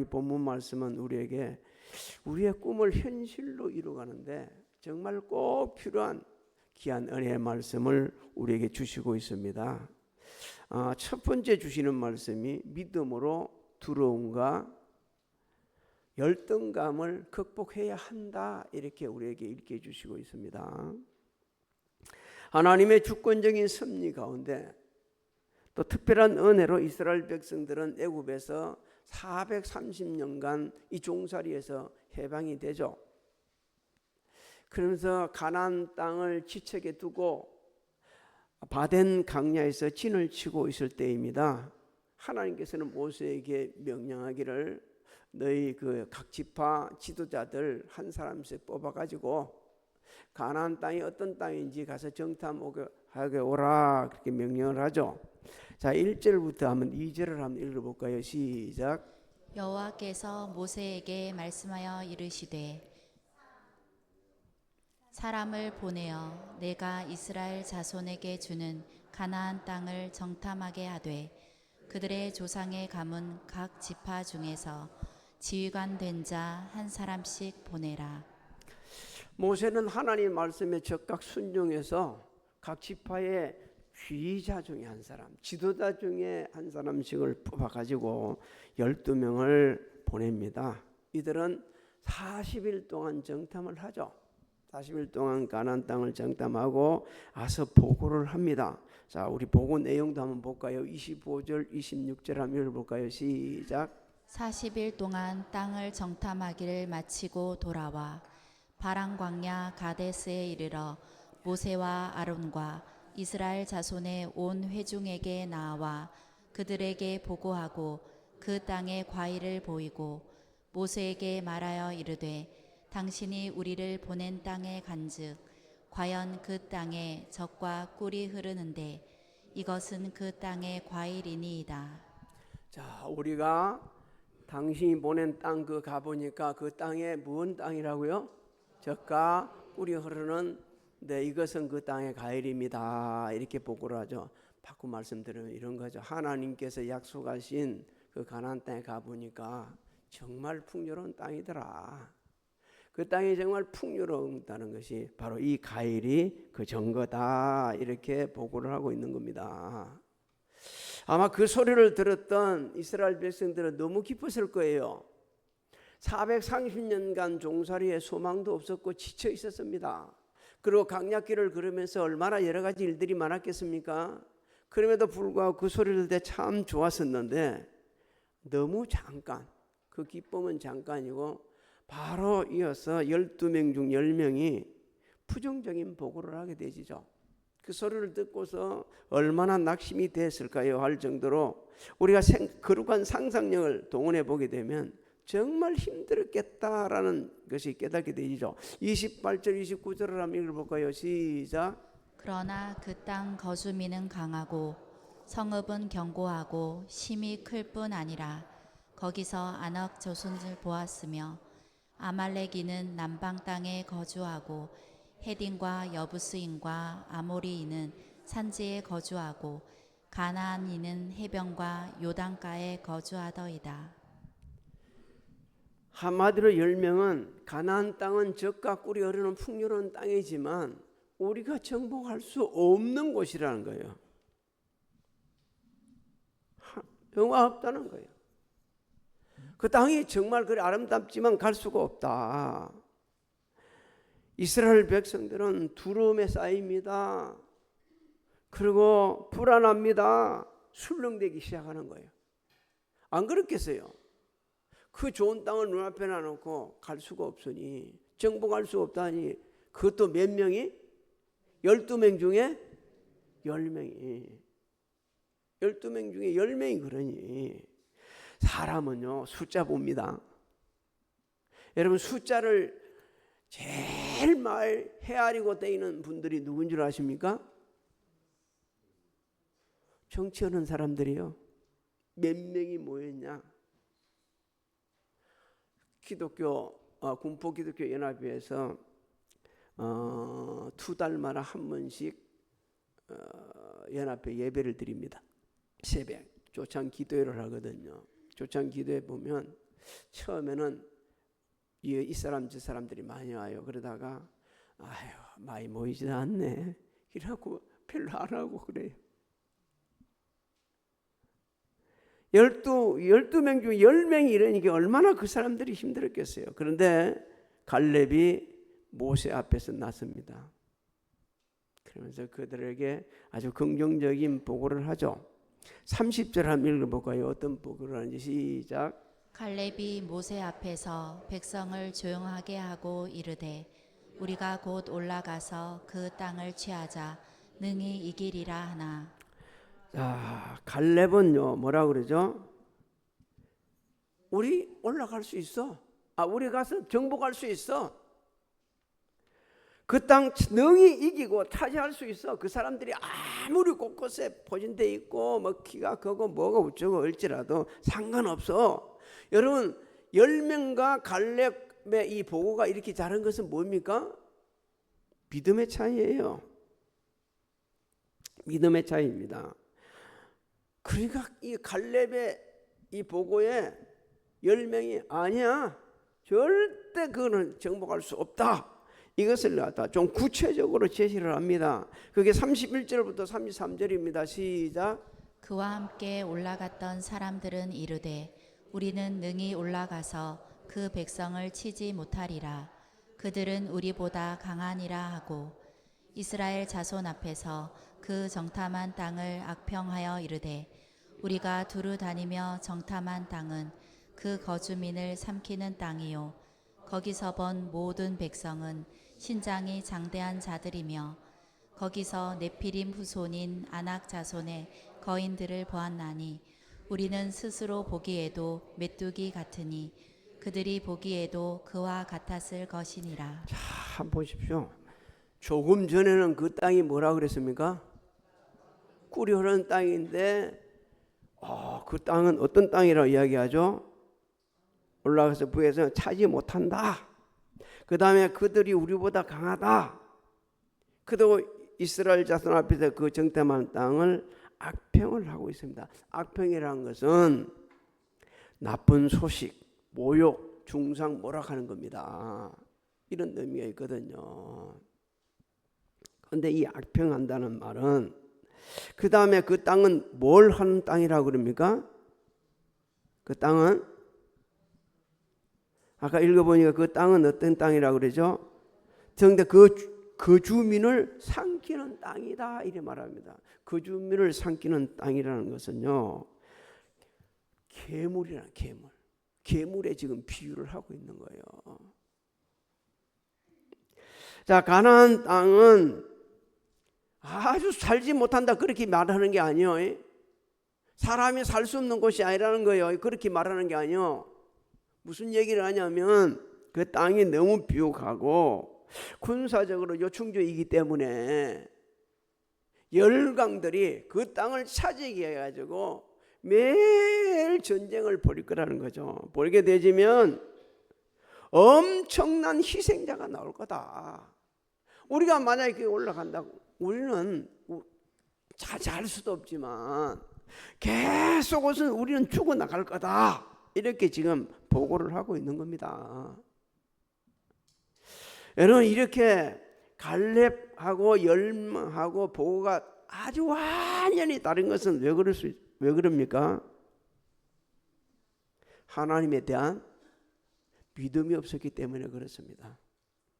이 본문 말씀은 우리에게 우리의 꿈을 현실로 이루어가는데 정말 꼭 필요한 귀한 은혜의 말씀을 우리에게 주시고 있습니다. 첫 번째 주시는 말씀이 믿음으로 두려움과 열등감을 극복해야 한다, 이렇게 우리에게 읽게 해주시고 있습니다. 하나님의 주권적인 섭리 가운데 또 특별한 은혜로 이스라엘 백성들은 애굽에서 430년간 이 종살이에서 해방이 되죠. 그러면서 가나안 땅을 지척에 두고 바덴 강야에서 진을 치고 있을 때입니다. 하나님께서는 모세에게 명령하기를 너희 그 각 지파 지도자들 한 사람씩 뽑아가지고 가나안 땅이 어떤 땅인지 가서 정탐하게 오라, 그렇게 명령을 하죠. 자, 1절부터 한번 2절을 한번 읽어볼까요? 시작. 여호와께서 모세에게 말씀하여 이르시되 사람을 보내어 내가 이스라엘 자손에게 주는 가나안 땅을 정탐하게 하되 그들의 조상의 가문 각 지파 중에서 지휘관 된 자 한 사람씩 보내라. 모세는 하나님 말씀에 적극 순종해서 각 지파의 지휘자 중에 한 사람, 지도자 중에 한 사람씩을 뽑아가지고 12명을 보냅니다. 이들은 40일 동안 정탐을 하죠. 40일 동안 가나안 땅을 정탐하고 와서 보고를 합니다. 자, 우리 보고 내용도 한번 볼까요? 25절, 26절 한번 읽어볼까요? 시작. 40일 동안 땅을 정탐하기를 마치고 돌아와 바람 광야 가데스에 이르러 모세와 아론과 이스라엘 자손의 온 회중에게 나와 그들에게 보고하고 그 땅의 과일을 보이고 모세에게 말하여 이르되 당신이 우리를 보낸 땅에 간즉 과연 그 땅에 젖과 꿀이 흐르는데 이것은 그 땅의 과일이니이다. 자, 우리가 당신이 보낸 땅 그 가보니까 그 땅에 무슨 땅이라고요? 젖과 꿀이 흐르는, 네, 이것은 그 땅의 과일입니다, 이렇게 보고를 하죠. 바꾸 말씀드리면 이런 거죠. 하나님께서 약속하신 그 가나안 땅에 가보니까 정말 풍요로운 땅이더라. 그 땅이 정말 풍요롭다는 것이 바로 이 과일이 그 증거다, 이렇게 보고를 하고 있는 겁니다. 아마 그 소리를 들었던 이스라엘 백성들은 너무 기뻤을 거예요. 430년간 종살이에 소망도 없었고 지쳐 있었습니다. 그리고 강약길을 걸으면서 얼마나 여러 가지 일들이 많았겠습니까? 그럼에도 불구하고 그 소리를 듣때 참 좋았었는데 너무 잠깐, 그 기쁨은 잠깐이고 바로 이어서 12명 중 10명이 부정적인 보고를 하게 되지죠. 그 소리를 듣고서 얼마나 낙심이 됐을까요? 할 정도로 우리가 거룩한 상상력을 동원해 보게 되면 정말 힘들었겠다라는 것이 깨닫게 되죠. 28절 29절을 한번 읽어볼까요? 시작. 그러나 그 땅 거주민은 강하고 성읍은 견고하고 심이 클 뿐 아니라 거기서 아낙 조손을 보았으며 아말렉인은 남방 땅에 거주하고 헤딘과 여부스인과 아모리인은 산지에 거주하고 가나안인은 해변과 요단가에 거주하더이다. 한마디로 10명은 가나안 땅은 젖과 꿀이 흐르는 풍요로운 땅이지만 우리가 정복할 수 없는 곳이라는 거예요. 영화 없다는 거예요. 그 땅이 정말 그리 아름답지만 갈 수가 없다. 이스라엘 백성들은 두려움에 쌓입니다. 그리고 불안합니다. 술렁대기 시작하는 거예요. 안 그렇겠어요? 그 좋은 땅을 눈앞에 놔놓고 갈 수가 없으니, 정복할 수 없다니, 그것도 몇 명이? 12명 중에 10명이. 12명 중에 10명이 그러니 사람은요 숫자 봅니다. 여러분, 숫자를 제일 많이 헤아리고 떼이는 분들이 누군 줄 아십니까? 정치하는 사람들이요. 몇 명이 모였냐? 군포 기독교 연합회에서 2달마다 한 번씩 연합회 예배를 드립니다. 새벽 조찬 기도회를 하거든요. 조찬 기도회 보면 처음에는 이 사람 저 사람들이 많이 와요. 그러다가 아유 많이 모이지도 않네 이라고 별로 안 하고 그래요. 12명 중에 10명이 이러니까 얼마나 그 사람들이 힘들었겠어요. 그런데 갈렙이 모세 앞에서 나섭니다. 그러면서 그들에게 아주 긍정적인 보고를 하죠. 30절 한번 읽어볼까요? 어떤 보고를 하는지. 시작. 갈렙이 모세 앞에서 백성을 조용하게 하고 이르되 우리가 곧 올라가서 그 땅을 취하자 능히 이기리라 하나. 자, 갈렙은요 뭐라 그러죠? 우리 올라갈 수 있어. 우리 가서 정복할 수 있어. 그 땅 능히 이기고 차지할 수 있어. 그 사람들이 아무리 곳곳에 포진돼 있고 뭐 키가 크고 뭐가 어쩌고 얼지라도 상관없어. 여러분 10명과 갈렙의 이 보고가 이렇게 잘한 것은 뭡니까? 믿음의 차이예요. 믿음의 차이입니다. 그러니까 이 갈렙의 이 보고에 10명이 아니야 절대 그거는 정복할 수 없다 이것을 갖다 좀 구체적으로 제시를 합니다. 그게 31절부터 33절입니다. 시작. 그와 함께 올라갔던 사람들은 이르되 우리는 능히 올라가서 그 백성을 치지 못하리라. 그들은 우리보다 강하니라 하고 이스라엘 자손 앞에서 그 정탐한 땅을 악평하여 이르되 우리가 두루 다니며 정탐한 땅은 그 거주민을 삼키는 땅이요 거기서 본 모든 백성은 신장이 장대한 자들이며 거기서 네피림 후손인 아낙 자손의 거인들을 보았나니 우리는 스스로 보기에도 메뚜기 같으니 그들이 보기에도 그와 같았을 것이니라. 자, 한번 보십시오. 조금 전에는 그 땅이 뭐라 그랬습니까? 꿀이 흐르는 땅인데 그 땅은 어떤 땅이라고 이야기하죠? 올라가서 부에서 차지 못한다. 그 다음에 그들이 우리보다 강하다. 그도 이스라엘 자손 앞에서 그 정탐한 땅을 악평을 하고 있습니다. 악평이라는 것은 나쁜 소식, 모욕, 중상, 모락하는 겁니다. 이런 의미가 있거든요. 그런데 이 악평한다는 말은 그 다음에 그 땅은 뭘 하는 땅이라고 그럽니까? 그 땅은 아까 읽어보니까 그 땅은 어떤 땅이라고 그러죠? 그런데 그 주민을 삼키는 땅이다 이렇게 말합니다. 그 주민을 삼키는 땅이라는 것은요 괴물이란 괴물에 지금 비유를 하고 있는 거예요. 자, 가나안 땅은 아주 살지 못한다 그렇게 말하는 게 아니에요. 사람이 살 수 없는 곳이 아니라는 거예요. 그렇게 말하는 게 아니에요. 무슨 얘기를 하냐면 그 땅이 너무 비옥하고 군사적으로 요충지이기 때문에 열강들이 그 땅을 차지하게 해가지고 매일 전쟁을 벌일 거라는 거죠. 벌게 되지면 엄청난 희생자가 나올 거다. 우리가 만약에 올라간다고 우리는 잘 수도 없지만 계속 우리는 죽어나갈 거다. 이렇게 지금 보고를 하고 있는 겁니다. 여러분 이렇게 갈렙하고 열망하고 보고가 아주 완전히 다른 것은 왜 그럽니까? 하나님에 대한 믿음이 없었기 때문에 그렇습니다.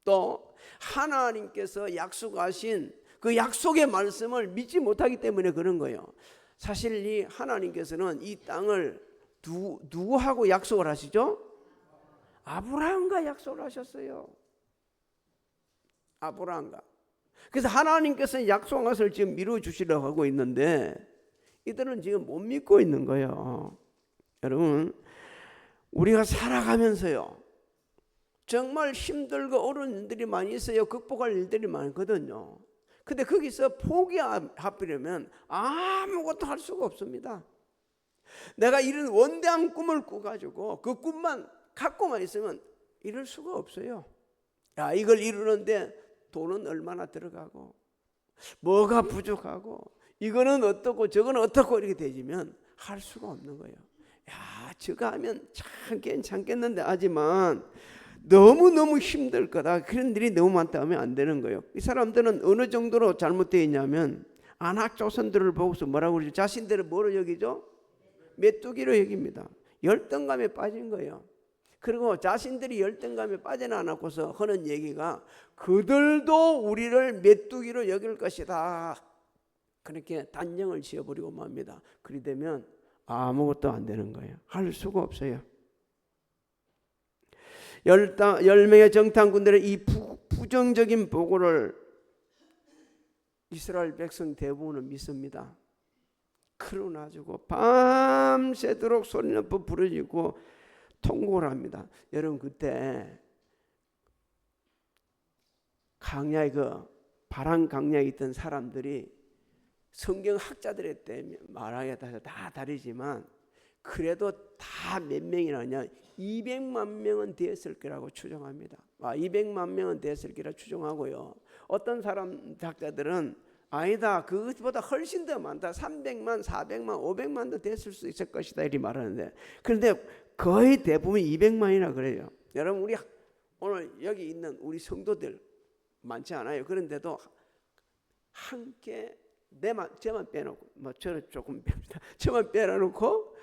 또 하나님께서 약속하신 그 약속의 말씀을 믿지 못하기 때문에 그런 거예요. 사실 이 하나님께서는 이 땅을 누구하고 약속을 하시죠? 아브라함과 약속을 하셨어요. 아브라함과. 그래서 하나님께서 약속한 것을 지금 이루어주시려고 하고 있는데 이들은 지금 못 믿고 있는 거예요. 여러분 우리가 살아가면서요 정말 힘들고 어려운 일들이 많이 있어요. 극복할 일들이 많거든요. 근데 거기서 포기하려면 아무것도 할 수가 없습니다. 내가 이런 원대한 꿈을 꾸가지고 그 꿈만 갖고만 있으면 이룰 수가 없어요. 이걸 이루는데 돈은 얼마나 들어가고 뭐가 부족하고 이거는 어떻고 저거는 어떻고 이렇게 되지면 할 수가 없는 거예요. 야, 저거 하면 참 괜찮겠는데 하지만 너무너무 힘들 거다. 그런 일이 너무 많다 하면 안 되는 거예요. 이 사람들은 어느 정도로 잘못되어 있냐면 안악 조선들을 보고서 뭐라고 그러죠? 자신들을 뭐로 여기죠? 메뚜기로 여깁니다. 열등감에 빠진 거예요. 그리고 자신들이 열등감에 빠지지 않고서 하는 얘기가 그들도 우리를 메뚜기로 여길 것이다. 그렇게 단정을 지어버리고 맙니다. 그리 되면 아무것도 안 되는 거예요. 할 수가 없어요. 10명의 정탐꾼들의 이 부정적인 보고를 이스라엘 백성 대부분은 믿습니다. 그러나지고 밤새도록 소리 높여 부르짖고 통곡을 합니다. 여러분 그때 강야에 바람 강야에 있던 사람들이 성경 학자들에 대해 말하기에 따라서 다 다르지만 그래도 다 몇 명이라냐 200만 명은 되었을 거라고 추정합니다. 200만 명은 되었을 거라 추정하고요. 어떤 사람 학자들은 아니다, 그것보다 훨씬 더 많다, 300만, 400만, 500만도 됐을 수 있을 것이다 이렇게 말하는데, 그런데 거의 대부분 200만이라 그래요. 여러분 우리 오늘 여기 있는 우리 성도들 많지 않아요. 그런데도 함께 저만 빼놓고 저는 조금 뺍니다. 저만 빼놓고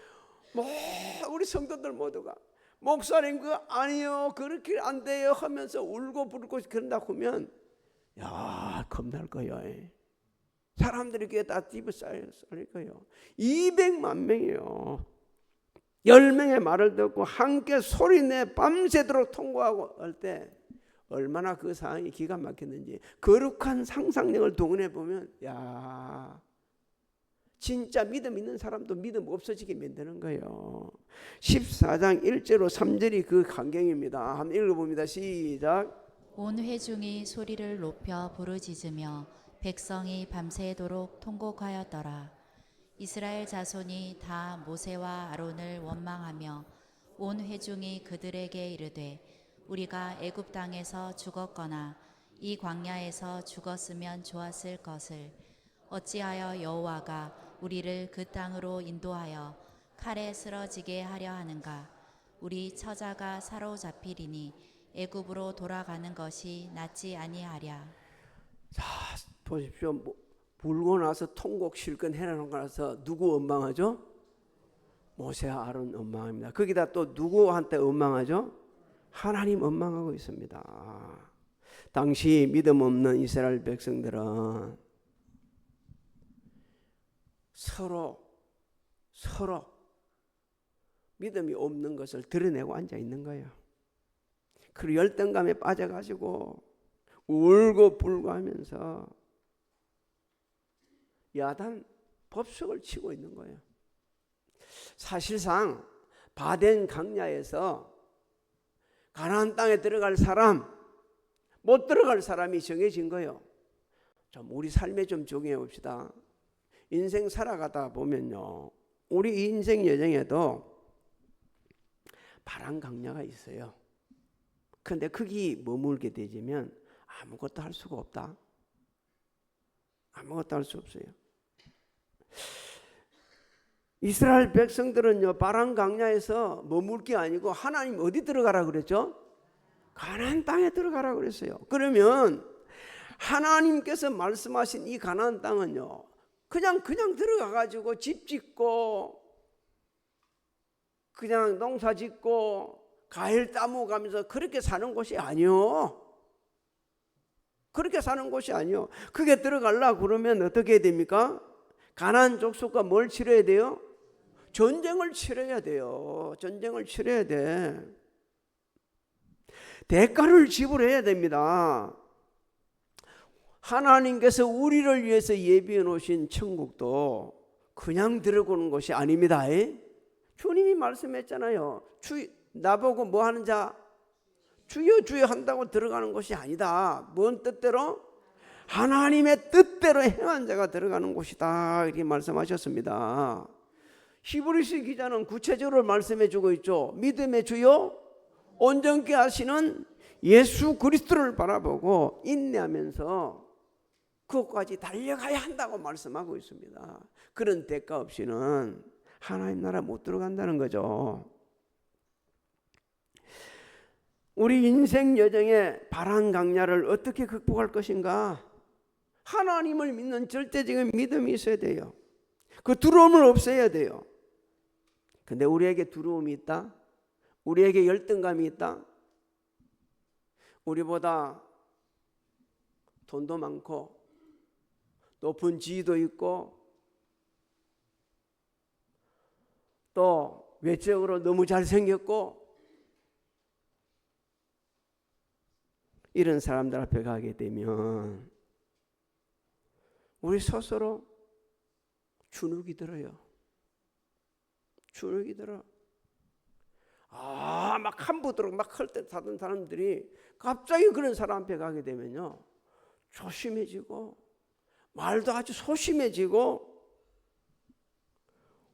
우리 성도들 모두가 목사님 그거 아니요, 그렇게 안 돼요 하면서 울고 불고 그런다 하면 야 겁날 거예요. 사람들이 그게 다 뒤집어쌀 거예요. 200만 명이요. 10명의 말을 듣고 함께 소리내 밤새도록 통곡하고 할 때 얼마나 그 상황이 기가 막혔는지 거룩한 상상력을 동원해 보면 야 진짜 믿음 있는 사람도 믿음 없어지게 만드는 거예요. 14장 1절로 3절이 그 광경입니다. 한번 읽어봅니다. 시작. 온 회중이 소리를 높여 부르짖으며 백성이 밤새도록 통곡하였더라. 이스라엘 자손이 다 모세와 아론을 원망하며 온 회중이 그들에게 이르되 우리가 애굽 땅에서 죽었거나 이 광야에서 죽었으면 좋았을 것을 어찌하여 여호와가 우리를 그 땅으로 인도하여 칼에 쓰러지게 하려 하는가. 우리 처자가 사로잡히리니 애굽으로 돌아가는 것이 낫지 아니하랴. 자 보십시오. 불고 나서 통곡 실컷 해놓은 거라서 누구 원망하죠? 모세와 아론 원망합니다. 거기다 또 누구한테 원망하죠? 하나님 원망하고 있습니다. 당시 믿음 없는 이스라엘 백성들은 서로 믿음이 없는 것을 드러내고 앉아 있는 거예요. 그리고 열등감에 빠져가지고 울고 불고 하면서 야단 법석을 치고 있는 거예요. 사실상 바덴 강야에서 가나안 땅에 들어갈 사람, 못 들어갈 사람이 정해진 거예요. 좀 우리 삶에 좀 적용해 봅시다. 인생 살아가다 보면요, 우리 인생 여정에도 바람 강야가 있어요. 그런데 거기 머물게 되면 아무것도 할 수가 없다. 아무것도 할 수 없어요. 이스라엘 백성들은요, 바람 강야에서 머물 게 아니고 하나님 어디 들어가라 그랬죠? 가나안 땅에 들어가라 그랬어요. 그러면 하나님께서 말씀하신 이 가나안 땅은요, 그냥 들어가 가지고 집 짓고 그냥 농사 짓고 과일 따먹어 가면서 그렇게 사는 곳이 아니요. 그렇게 사는 곳이 아니요. 그게 들어가려고 그러면 어떻게 해야 됩니까? 가나안 족속과 뭘 치러야 돼요? 전쟁을 치러야 돼요. 전쟁을 치러야 돼. 대가를 지불해야 됩니다. 하나님께서 우리를 위해서 예비해 놓으신 천국도 그냥 들어오는 것이 아닙니다. 주님이 말씀했잖아요. 나보고 뭐 하는 자? 주여 주여 한다고 들어가는 것이 아니다. 뭔 뜻대로? 하나님의 뜻대로 행한 자가 들어가는 곳이다, 이렇게 말씀하셨습니다. 히브리서 기자는 구체적으로 말씀해 주고 있죠. 믿음의 주요 온전케 하시는 예수 그리스도를 바라보고 인내하면서 그것까지 달려가야 한다고 말씀하고 있습니다. 그런 대가 없이는 하나님 나라 못 들어간다는 거죠. 우리 인생 여정의 바람 강야를 어떻게 극복할 것인가? 하나님을 믿는 절대적인 믿음이 있어야 돼요. 그 두려움을 없애야 돼요. 근데 우리에게 두려움이 있다? 우리에게 열등감이 있다? 우리보다 돈도 많고 높은 지위도 있고 또 외적으로 너무 잘생겼고 이런 사람들 앞에 가게 되면 우리 스스로 주눅이 들어요. 주눅이 들어. 막 한부도록 막 할 때 하던 사람들이 갑자기 그런 사람 앞에 가게 되면요, 조심해지고 말도 아주 소심해지고.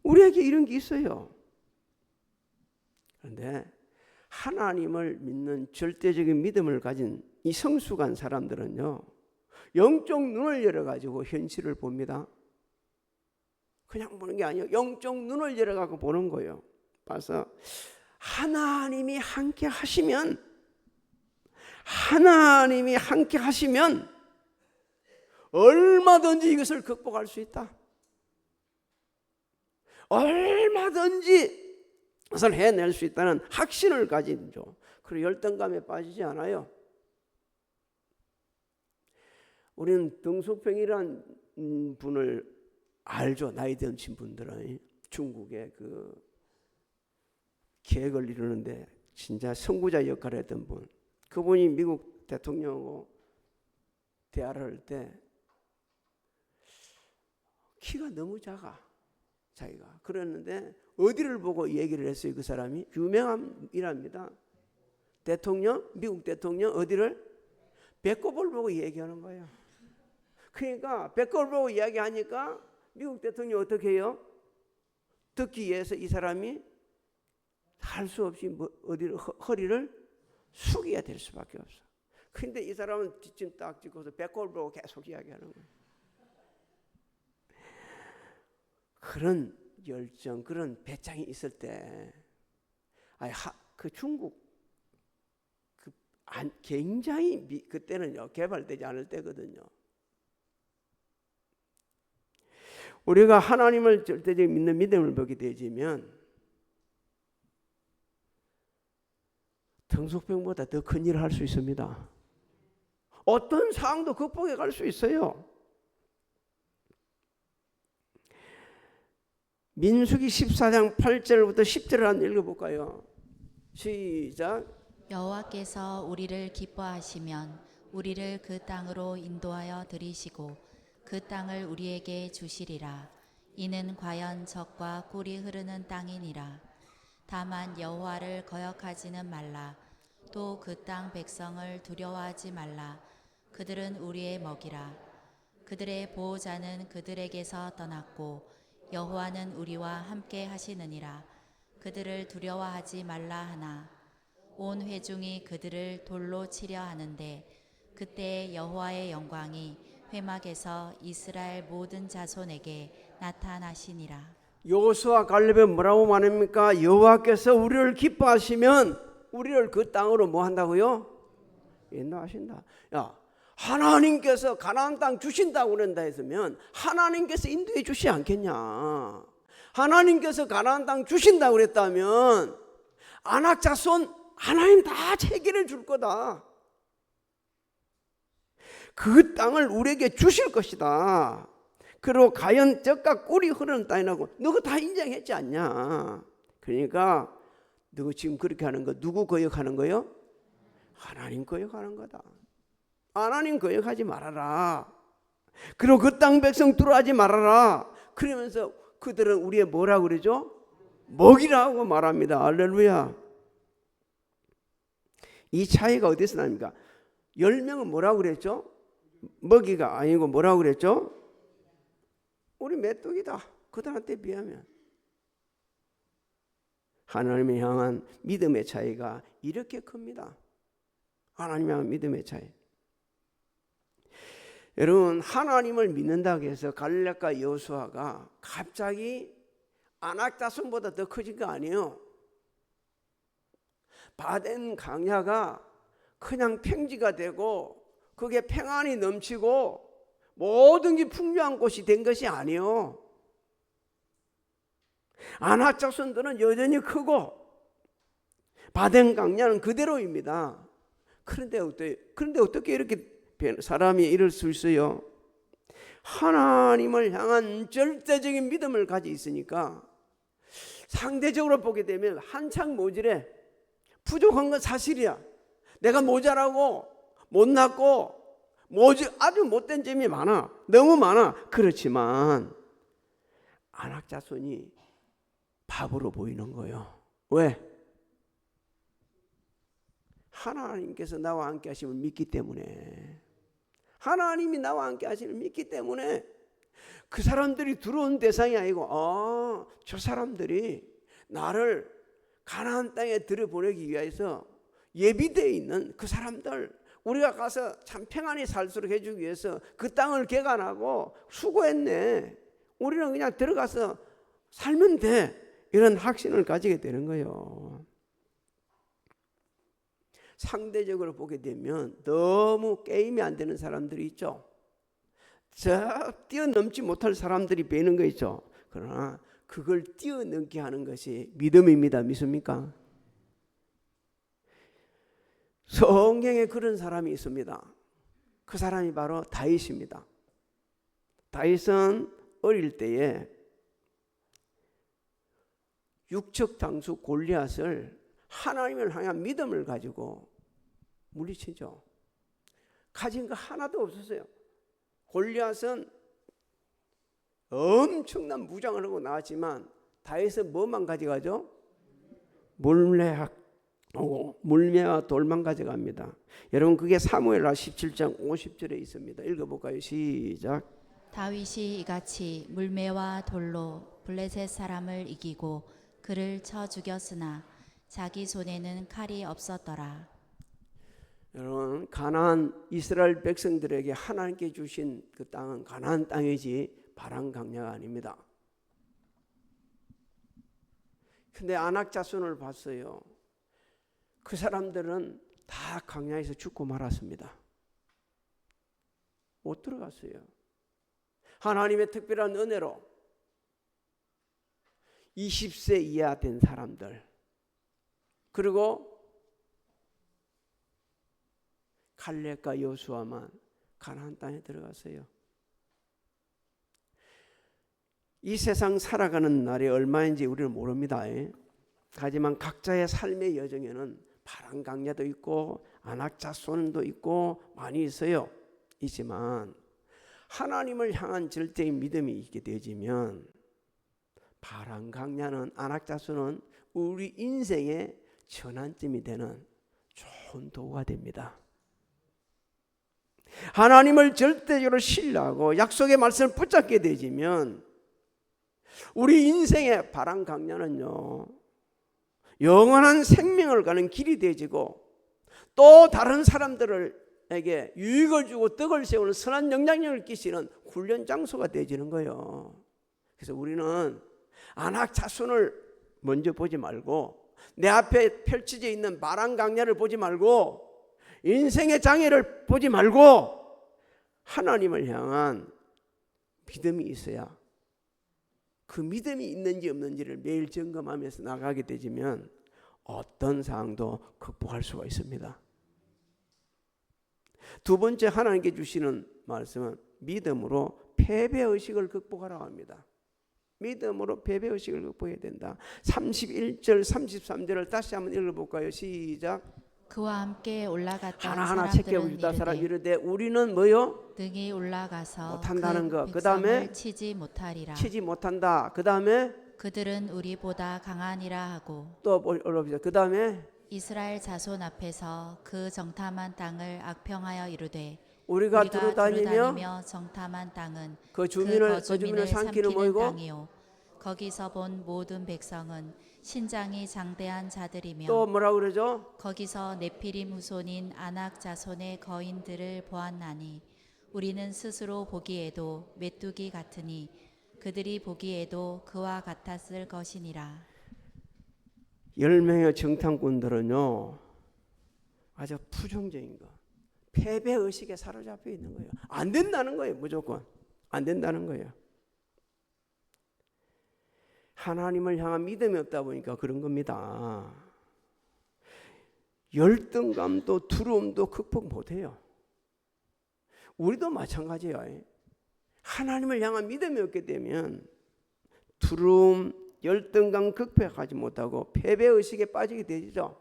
우리에게 이런 게 있어요. 그런데 하나님을 믿는 절대적인 믿음을 가진 이 성숙한 사람들은요, 영적 눈을 열어가지고 현실을 봅니다. 그냥 보는 게 아니에요. 영적 눈을 열어가지고 보는 거예요. 봐서 하나님이 함께 하시면, 하나님이 함께 하시면 얼마든지 이것을 극복할 수 있다. 얼마든지 그것을 해낼 수 있다는 확신을 가지죠. 그리고 열등감에 빠지지 않아요. 우리는 등소평이라는 분을 알죠. 나이 드신 분들은. 중국의 그 계획을 이루는데 진짜 선구자 역할을 했던 분. 그분이 미국 대통령하고 대화를 할 때 키가 너무 작아. 자기가. 그랬는데 어디를 보고 얘기를 했어요. 그 사람이 유명함이랍니다. 대통령, 미국 대통령 어디를? 배꼽을 보고 얘기하는 거예요. 그러니까 배꼽을 보고 이야기하니까 미국 대통령이 어떻게 해요? 듣기 위해서 이 사람이 할 수 없이 어디를 허리를 숙여야 될 수밖에 없어. 그런데 이 사람은 뒷짐 딱 짚고서 배꼽을 보고 계속 이야기하는 거예요. 그런 열정, 그런 배짱이 있을 때, 그 중국 굉장히 그때는요 개발되지 않을 때거든요. 우리가 하나님을 절대적으로 믿는 믿음을 보게 되지면 등소병보다 더 큰 일을 할 수 있습니다. 어떤 상황도 극복해 갈 수 있어요. 민수기 14장 8절부터 10절을 한번 읽어볼까요? 시작. 여호와께서 우리를 기뻐하시면 우리를 그 땅으로 인도하여 들이시고 그 땅을 우리에게 주시리라. 이는 과연 젖과 꿀이 흐르는 땅이니라. 다만 여호와를 거역하지는 말라. 또 그 땅 백성을 두려워하지 말라. 그들은 우리의 먹이라. 그들의 보호자는 그들에게서 떠났고 여호와는 우리와 함께 하시느니라. 그들을 두려워하지 말라 하나 온 회중이 그들을 돌로 치려 하는데 그때 여호와의 영광이 회막에서 이스라엘 모든 자손에게 나타나시니라. 여호수아 갈렙에 뭐라고 말합니까? 여호와께서 우리를 기뻐하시면 우리를 그 땅으로 뭐 한다고요? 인도하신다. 야, 하나님께서 가나안 땅 주신다고 그런다 했으면 하나님께서 인도해 주시지 않겠냐. 하나님께서 가나안 땅 주신다고 그랬다면 아낙 자손 하나님 다 체계를 줄 거다. 그 땅을 우리에게 주실 것이다. 그리고 과연 젖과 꿀이 흐르는 땅이라고 너가 다 인정했지 않냐. 그러니까 너 지금 그렇게 하는 거 누구 거역하는 거요? 하나님 거역하는 거다. 하나님 거역하지 말아라. 그리고 그 땅 백성 들어하지 말아라. 그러면서 그들은 우리의 뭐라고 그러죠? 먹이라고 말합니다. 할렐루야. 이 차이가 어디서 납니까? 10명은 뭐라고 그랬죠? 먹이가 아니고 뭐라고 그랬죠? 우리 메뚜기다. 그들한테 비하면. 하나님을 향한 믿음의 차이가 이렇게 큽니다. 하나님을 향한 믿음의 차이. 여러분, 하나님을 믿는다고 해서 갈렙과 여호수아가 갑자기 아낙 자손보다 더 커진 거 아니에요. 바덴 강야가 그냥 평지가 되고 그게 평안이 넘치고 모든 게 풍요한 곳이 된 것이 아니에요. 아낙 자손들은 여전히 크고 바덴 강야는 그대로입니다. 그런데 어떻게 이렇게 사람이 이럴 수 있어요? 하나님을 향한 절대적인 믿음을 가지고 있으니까 상대적으로 보게 되면 한창 모질해. 부족한 건 사실이야. 내가 모자라고 못났고 아주 못된 점이 많아. 너무 많아. 그렇지만 아낙 자손이 바보로 보이는 거예요. 왜? 하나님께서 나와 함께 하심을 믿기 때문에, 하나님이 나와 함께 하심을 믿기 때문에 그 사람들이 들어온 대상이 아니고 저 사람들이 나를 가나안 땅에 들여보내기 위해서 예비되어 있는 그 사람들, 우리가 가서 참 평안히 살도록 해주기 위해서 그 땅을 개간하고 수고했네. 우리는 그냥 들어가서 살면 돼. 이런 확신을 가지게 되는 거예요. 상대적으로 보게 되면 너무 게임이 안 되는 사람들이 있죠. 저 뛰어넘지 못할 사람들이 배는 거 있죠. 그러나 그걸 뛰어넘게 하는 것이 믿음입니다. 믿습니까? 성경에 그런 사람이 있습니다. 그 사람이 바로 다윗입니다. 다윗은 어릴 때에 육척 장수 골리앗을 하나님을 향한 믿음을 가지고 물리치죠. 가진 거 하나도 없었어요. 골리앗은 엄청난 무장을 하고 나왔지만 다윗은 뭐만 가져가죠? 물매와 돌만 가져갑니다. 여러분, 그게 사무엘하 17장 50절에 있습니다. 읽어볼까요? 시작. 다윗이 이같이 물매와 돌로 블레셋 사람을 이기고 그를 쳐 죽였으나 자기 손에는 칼이 없었더라. 여러분, 가나안 이스라엘 백성들에게 하나님께 주신 그 땅은 가나안 땅이지 바람 강야가 아닙니다. 근데 아낙 자손을 봤어요. 그 사람들은 다 강야에서 죽고 말았습니다. 못 들어갔어요. 하나님의 특별한 은혜로 20세 이하 된 사람들, 그리고 갈렙과 여호수아만 가나안 땅에 들어갔어요. 이 세상 살아가는 날이 얼마인지 우리는 모릅니다. 하지만 각자의 삶의 여정에는 바람 강야도 있고 아낙 자손도 있고 많이 있어요. 있지만 하나님을 향한 절대의 믿음이 있게 되어지면 바람 강야는, 아낙 자손은 우리 인생의 전환점이 되는 좋은 도구가 됩니다. 하나님을 절대적으로 신뢰하고 약속의 말씀을 붙잡게 되지면 우리 인생의 바람 강야는요, 영원한 생명을 가는 길이 되어지고 또 다른 사람들에게 유익을 주고 떡을 세우는 선한 영향력을 끼치는 훈련 장소가 되어지는 거예요. 그래서 우리는 아낙 자손을 먼저 보지 말고 내 앞에 펼쳐져 있는 바람 강야를 보지 말고 인생의 장애를 보지 말고 하나님을 향한 믿음이 있어야, 그 믿음이 있는지 없는지를 매일 점검하면서 나가게 되지면 어떤 상황도 극복할 수가 있습니다. 두 번째 하나님께 주시는 말씀은 믿음으로 패배의식을 극복하라고 합니다. 믿음으로 패배의식을 극복해야 된다. 31절 33절을 다시 한번 읽어볼까요? 시작. 그와 함께 올라갔던 하나하나 체크해보고 싶다. 사람 이르되 우리는 뭐요? 등이 올라가서 못한다는 거. 그 다음에 백성을 치지 못하리라. 치지 못한다. 그 다음에 그들은 우리보다 강하니라 하고 또 올라봅시다. 그 다음에 이스라엘 자손 앞에서 그 정탐한 땅을 악평하여 이르되 우리가 두루다니며 정탐한 땅은 그 주민을 거주민을 삼키는 뭐이고 땅이요 거기서 본 모든 백성은 신장이 장대한 자들이며 또 뭐라고 그러죠? 거기서 네피림 후손인 아낙 자손의 거인들을 보았나니 우리는 스스로 보기에도 메뚜기 같으니 그들이 보기에도 그와 같았을 것이니라. 10명의 정탐꾼들은요 아주 부정적인 거, 패배의식에 사로잡혀 있는 거예요. 안 된다는 거예요. 무조건 안 된다는 거예요. 하나님을 향한 믿음이 없다 보니까 그런 겁니다. 열등감도 두려움도 극복 못해요. 우리도 마찬가지예요. 하나님을 향한 믿음이 없게 되면 두려움, 열등감 극복하지 못하고 패배의식에 빠지게 되죠.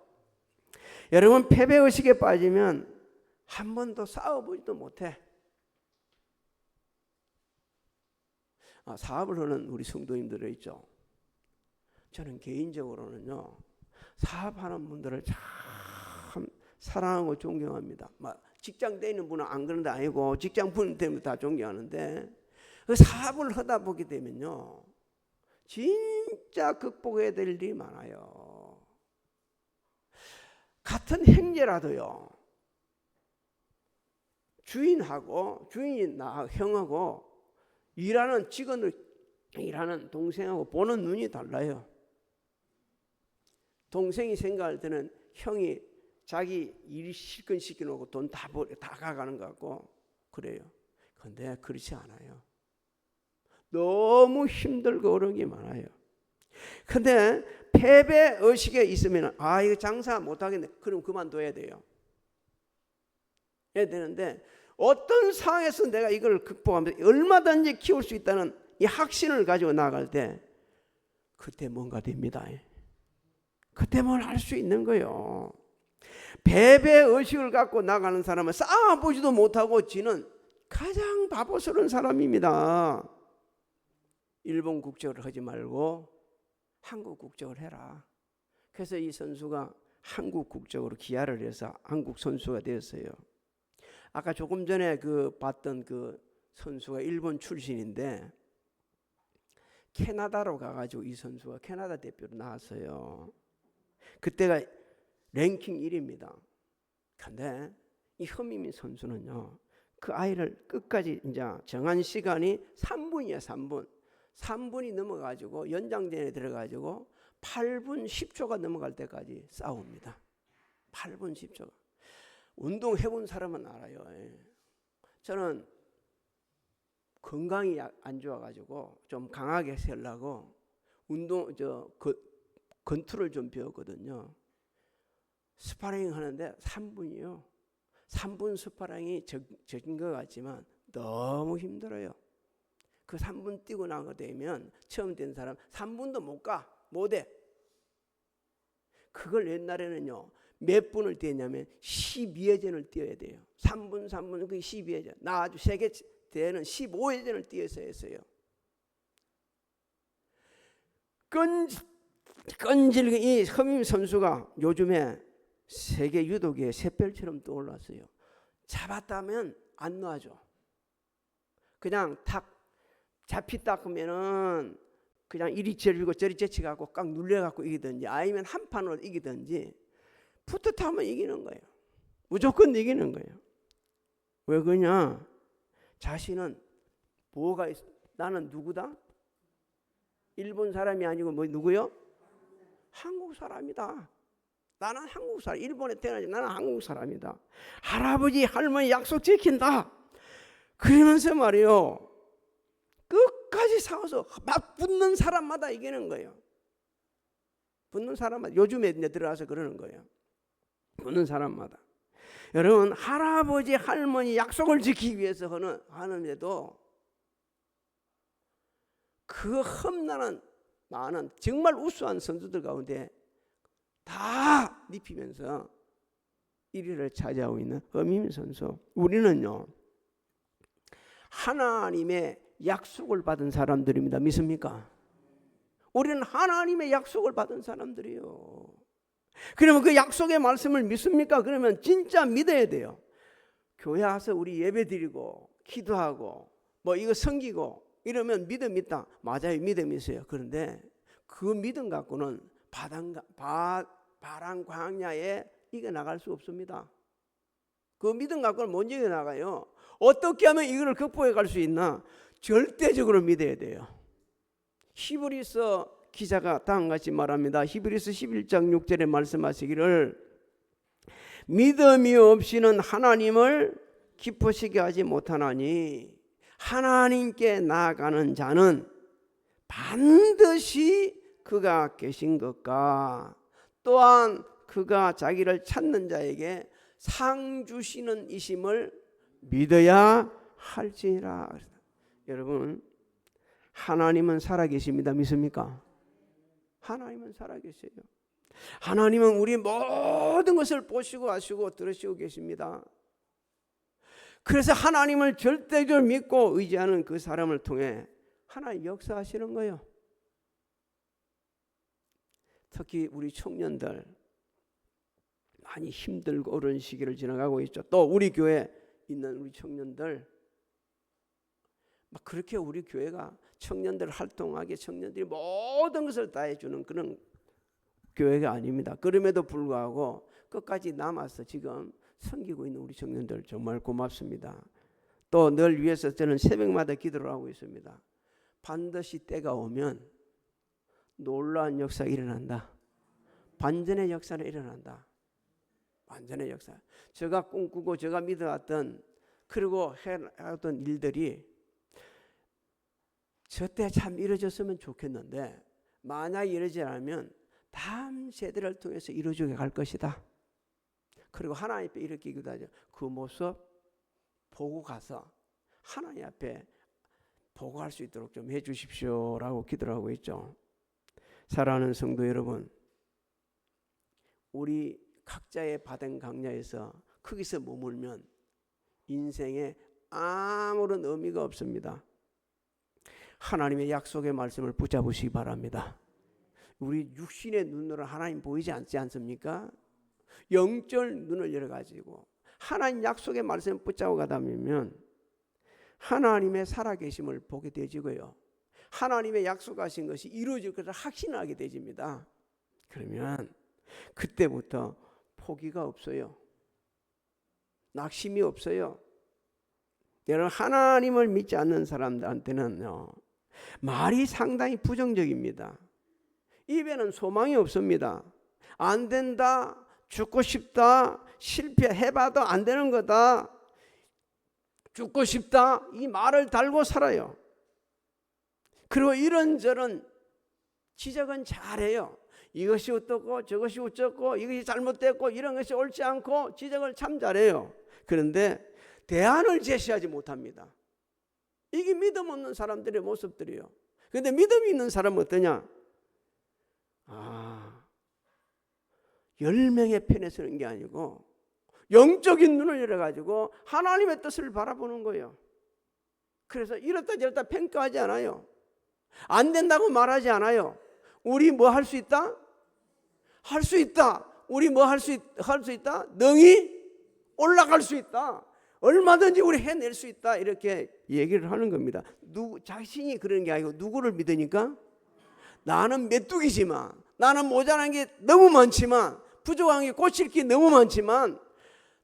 여러분, 패배의식에 빠지면 한 번도 싸워보지도 못해. 사업을 하는 우리 성도님들 있죠. 저는 개인적으로는요, 사업하는 분들을 참 사랑하고 존경합니다. 직장 다니는 분은 안 그런 데 아니고 직장 분 때문에 다 존경하는데, 그 사업을 하다 보게 되면요 진짜 극복해야 될 일이 많아요. 같은 형제라도요, 주인이 나 형하고 일하는 직원을 일하는 동생하고 보는 눈이 달라요. 동생이 생각할 때는 형이 자기 일 실컷 시켜놓고 돈 다 가가는 것 같고 그래요. 그런데 그렇지 않아요. 너무 힘들고 어려운 게 많아요. 근데 패배 의식에 있으면 이거 장사 못하겠네. 그럼 그만둬야 돼요. 해야 되는데 어떤 상황에서 내가 이걸 극복하면서 얼마든지 키울 수 있다는 이 확신을 가지고 나갈 때 그때 뭔가 됩니다. 그때 뭘 할 수 있는 거예요. 패배 의식을 갖고 나가는 사람은 싸워보지도 못하고 지는 가장 바보스러운 사람입니다. 일본 국적을 하지 말고 한국 국적을 해라. 그래서 이 선수가 한국 국적으로 기아를 해서 한국 선수가 되었어요. 아까 조금 전에 봤던 그 선수가 일본 출신인데 캐나다로 가가지고 이 선수가 캐나다 대표로 나왔어요. 그때가 랭킹 1위입니다. 근데 이 허민민 선수는요, 그 아이를 끝까지 이제 정한 시간이 3분이에요. 3분이 넘어가지고 연장전에 들어가지고 8분 10초가 넘어갈 때까지 싸웁니다. 8분 10초가. 운동 해본 사람은 알아요. 저는 건강이 안 좋아가지고 좀 강하게 세려고 권투를 좀 배웠거든요. 스파링 하는데 3분이요. 3분 스파링이 적은 것 같지만 너무 힘들어요. 그 3분 뛰고 나게 되면 처음 된 사람 3분도 못해. 그걸 옛날에는요 몇 분을 뛰었냐면 12회전을 뛰어야 돼요. 3분 그게 12회전. 나 아주 세계 대회는 15회전을 뛰어서 했어요. 끈질기 이 허민 선수가 요즘에 세계 유도계의 샛별처럼 떠올랐어요. 잡았다면 안 놔줘. 그냥 탁 잡히다 하면은 그냥 이리 저리고 저리 제치갖고 꽉 눌려갖고 이기든지 아니면 한 판으로 이기든지 붙어타면 이기는 거예요. 무조건 이기는 거예요. 왜 그러냐? 자신은 뭐가 있어? 나는 누구다? 일본 사람이 아니고 누구요? 한국 사람이다. 나는 한국 사람. 일본에 태어나지 나는 한국 사람이다. 할아버지 할머니 약속 지킨다. 그러면서 말이요 끝까지 싸워서 막 붙는 사람마다 이기는 거예요. 붙는 사람마다. 요즘에 이제 들어가서 그러는 거예요. 붙는 사람마다. 여러분, 할아버지 할머니 약속을 지키기 위해서 하는데도 그 험난한 많은 정말 우수한 선수들 가운데 다 눕히면서 1위를 차지하고 있는 허민민 선수. 우리는요 하나님의 약속을 받은 사람들입니다. 믿습니까? 우리는 하나님의 약속을 받은 사람들이에요. 그러면 그 약속의 말씀을 믿습니까? 그러면 진짜 믿어야 돼요. 교회 와서 우리 예배 드리고 기도하고 이거 섬기고 이러면 믿음 있다. 맞아요. 믿음 있어요. 그런데 그 믿음 갖고는 바람 광야에 이겨나갈 수 없습니다. 그 믿음 갖고는 못 이겨나가요. 어떻게 하면 이걸 극복해 갈 수 있나? 절대적으로 믿어야 돼요. 히브리서 기자가 다음과 같이 말합니다. 히브리서 11장 6절에 말씀하시기를 믿음이 없이는 하나님을 기쁘시게 하지 못하나니 하나님께 나아가는 자는 반드시 그가 계신 것과 또한 그가 자기를 찾는 자에게 상 주시는 이심을 믿어야 할지니라. 여러분, 하나님은 살아계십니다. 믿습니까? 하나님은 살아계세요. 하나님은 우리 모든 것을 보시고 아시고 들으시고 계십니다. 그래서 하나님을 절대적으로 믿고 의지하는 그 사람을 통해 하나님 역사하시는 거예요. 특히 우리 청년들 많이 힘들고 어려운 시기를 지나가고 있죠. 또 우리 교회에 있는 우리 청년들 막 그렇게 우리 교회가 청년들 활동하게 청년들이 모든 것을 다 해주는 그런 교회가 아닙니다. 그럼에도 불구하고 끝까지 남아서 지금 섬기고 있는 우리 청년들 정말 고맙습니다. 또 늘 위해서 저는 새벽마다 기도를 하고 있습니다. 반드시 때가 오면 놀라운 역사가 일어난다. 반전의 역사는 일어난다. 반전의 역사. 제가 꿈꾸고 제가 믿어왔던 그리고 해왔던 일들이 저때 참 이루어졌으면 좋겠는데 만약 이루어지지 않으면 다음 세대를 통해서 이루어지게 갈 것이다. 그리고 하나님 앞에 이렇게 기도하죠. 그 모습 보고 가서 하나님 앞에 보고할 수 있도록 좀 해주십시오라고 기도를 하고 있죠. 사랑하는 성도 여러분, 우리 각자의 받은 강야에서 거기서 머물면 인생에 아무런 의미가 없습니다. 하나님의 약속의 말씀을 붙잡으시기 바랍니다. 우리 육신의 눈으로 하나님 보이지 않지 않습니까? 영적 눈을 열어가지고 하나님 약속의 말씀을 붙잡고 가다 보면 하나님의 살아계심을 보게 되지고요. 하나님의 약속하신 것이 이루어질 것을 확신하게 되집니다. 그러면 그때부터 포기가 없어요. 낙심이 없어요. 여러분, 하나님을 믿지 않는 사람들한테는요, 말이 상당히 부정적입니다. 입에는 소망이 없습니다. 안 된다, 죽고 싶다, 실패해봐도 안 되는 거다, 죽고 싶다, 이 말을 달고 살아요. 그리고 이런저런 지적은 잘해요. 이것이 어떻고 저것이 어쩌고 이것이 잘못됐고 이런 것이 옳지 않고 지적을 참 잘해요. 그런데 대안을 제시하지 못합니다. 이게 믿음 없는 사람들의 모습들이에요. 그런데 믿음이 있는 사람은 어떠냐? 10명의 편에 서는 게 아니고 영적인 눈을 열어가지고 하나님의 뜻을 바라보는 거예요. 그래서 이렇다 저렇다 평가하지 않아요. 안 된다고 말하지 않아요. 우리 뭐 할 수 있다? 할 수 있다. 우리 뭐 할 수 있다? 능히 올라갈 수 있다. 얼마든지 우리 해낼 수 있다. 이렇게 얘기를 하는 겁니다. 자신이 그런 게 아니고 누구를 믿으니까? 나는 메뚜기지만, 나는 모자란 게 너무 많지만, 부족한 게 고칠 게 너무 많지만,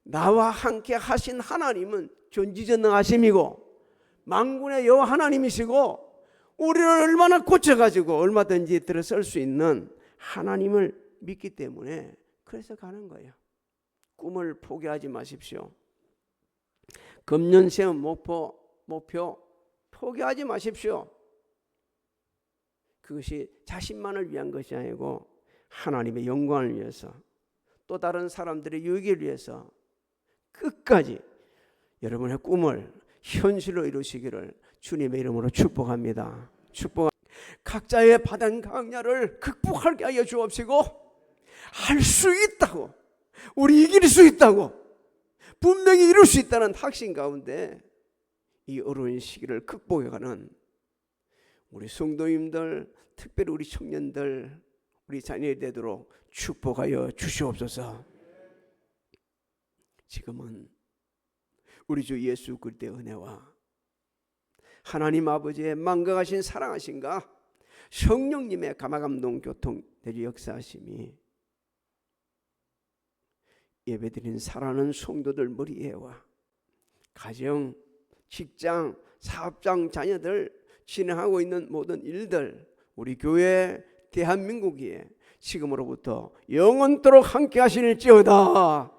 나와 함께 하신 하나님은 전지전능하심이고 만군의 여호와 하나님이시고 우리를 얼마나 고쳐가지고 얼마든지 들어설 수 있는 하나님을 믿기 때문에 그래서 가는 거예요. 꿈을 포기하지 마십시오. 금년 세운 목표 포기하지 마십시오. 그것이 자신만을 위한 것이 아니고 하나님의 영광을 위해서, 또 다른 사람들의 유익을 위해서 끝까지 여러분의 꿈을 현실로 이루시기를 주님의 이름으로 축복합니다. 각자의 받은 강야를 극복하게 하여 주옵시고, 할 수 있다고, 우리 이길 수 있다고, 분명히 이룰 수 있다는 확신 가운데 이 어려운 시기를 극복해가는 우리 성도님들, 특별히 우리 청년들, 우리 자녀이 되도록 축복하여 주시옵소서. 지금은 우리 주 예수 그리스도의 은혜와 하나님 아버지의 만강하신 사랑하신가 성령님의 감화감동 교통 내주 역사하심이 예배드린 사랑하는 성도들 머리에와 가정, 직장, 사업장, 자녀들 진행하고 있는 모든 일들, 우리 교회 대한민국이 지금으로부터 영원토록 함께 하실지어다.